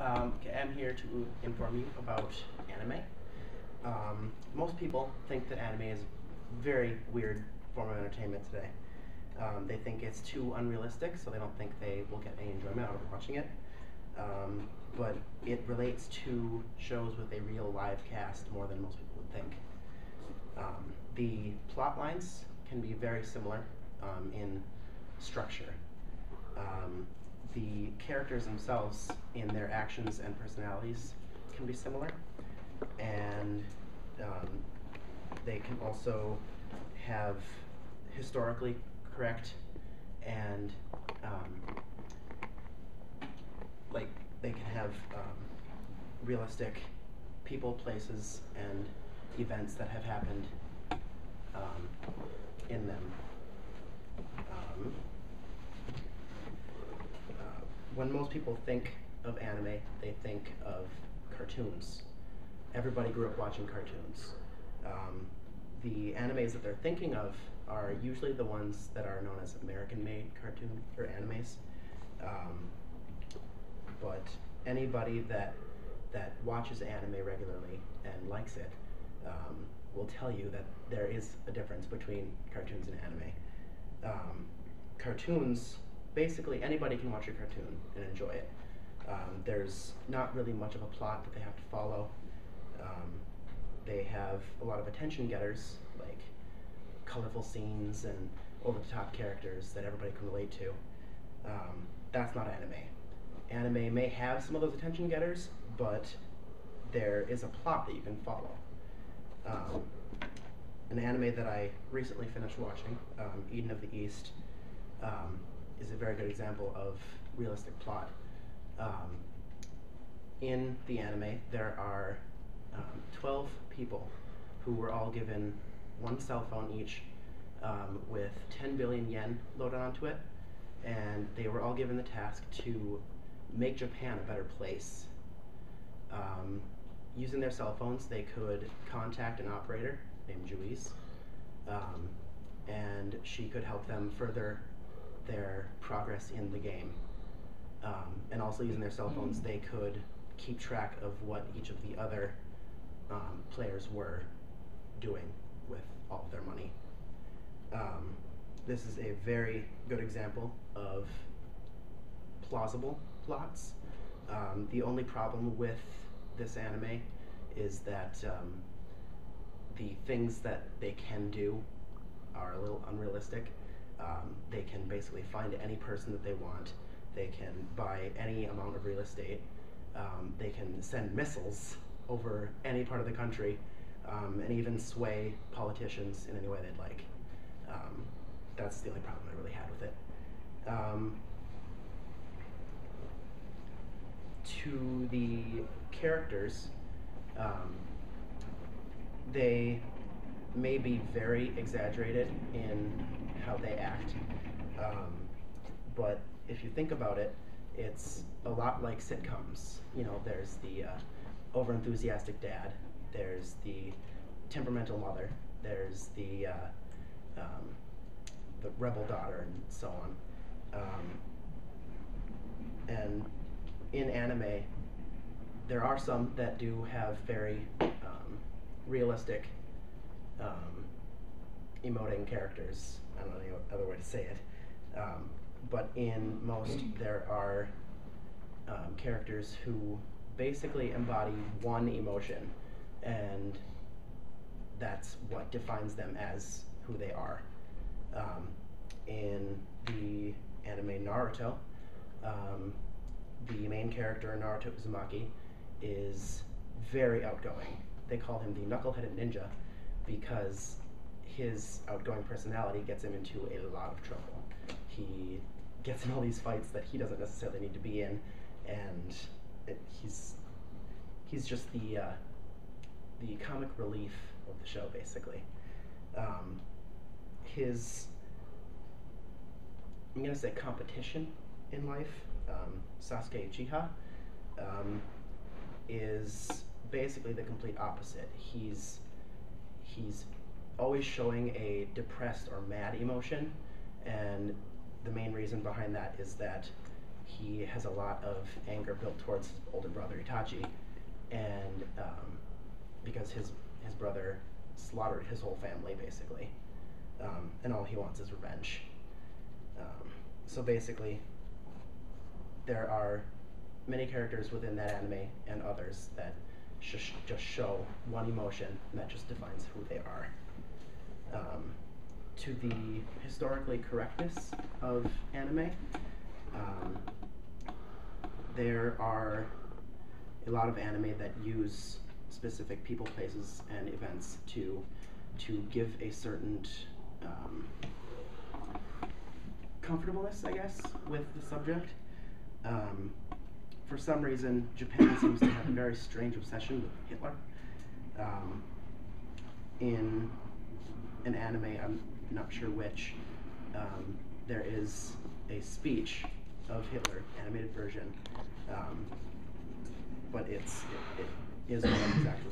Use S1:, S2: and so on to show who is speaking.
S1: Okay, I'm here to inform you about anime. Most people think that anime is a very weird form of entertainment today. They think it's too unrealistic, so they don't think they will get any enjoyment out of watching it. But it relates to shows with a real live cast more than most people would think. The plot lines can be very similar in structure. The characters themselves in their actions and personalities can be similar, and they can also have historically correct and like they can have realistic people, places, and events that have happened in them. When most people think of anime, they think of cartoons. Everybody grew up watching cartoons. The animes that they're thinking of are usually the ones that are known as American-made cartoon or animes. But anybody that watches anime regularly and likes it will tell you that there is a difference between cartoons and anime. Cartoons, basically anybody can watch a cartoon and enjoy it. There's not really much of a plot that they have to follow. They have a lot of attention getters, like colorful scenes and over-the-top characters that everybody can relate to. That's not anime. Anime may have some of those attention getters, but there is a plot that you can follow. An anime that I recently finished watching, Eden of the East, is a very good example of realistic plot. In the anime, there are 12 people who were all given one cell phone each with 10 billion yen loaded onto it, and they were all given the task to make Japan a better place. Using their cell phones, they could contact an operator named Juice, and she could help them further their progress in the game. And also using their cell phones, they could keep track of what each of the other players were doing with all of their money. This is a very good example of plausible plots. The only problem with this anime is that the things that they can do are a little unrealistic. They can basically find any person that they want. They can buy any amount of real estate. They can send missiles over any part of the country, and even sway politicians in any way they'd like. That's the only problem I really had with it. To the characters, they may be very exaggerated in how they act, but if you think about it, it's a lot like sitcoms. You know, there's the over-enthusiastic dad, there's the temperamental mother, there's the rebel daughter, and so on. And in anime, there are some that do have very realistic emoting characters. I don't know any other way to say it. But in most, there are characters who basically embody one emotion, and that's what defines them as who they are. In the anime Naruto, the main character, Naruto Uzumaki, is very outgoing. They call him the knuckle-headed ninja because his outgoing personality gets him into a lot of trouble. He gets in all these fights that he doesn't necessarily need to be in, and he's just the comic relief of the show, basically. His, I'm gonna say, competition in life, Sasuke Uchiha, is basically the complete opposite. He's always showing a depressed or mad emotion, and the main reason behind that is that he has a lot of anger built towards his older brother Itachi, and because his brother slaughtered his whole family basically, and all he wants is revenge. So basically, there are many characters within that anime and others that just show one emotion and that just defines who they are. To the historically correctness of anime, there are a lot of anime that use specific people, places, and events to give a certain comfortableness, I guess, with the subject. For some reason, Japan seems to have a very strange obsession with Hitler. In an anime, I'm not sure which, there is a speech of Hitler, animated version, but it is what exactly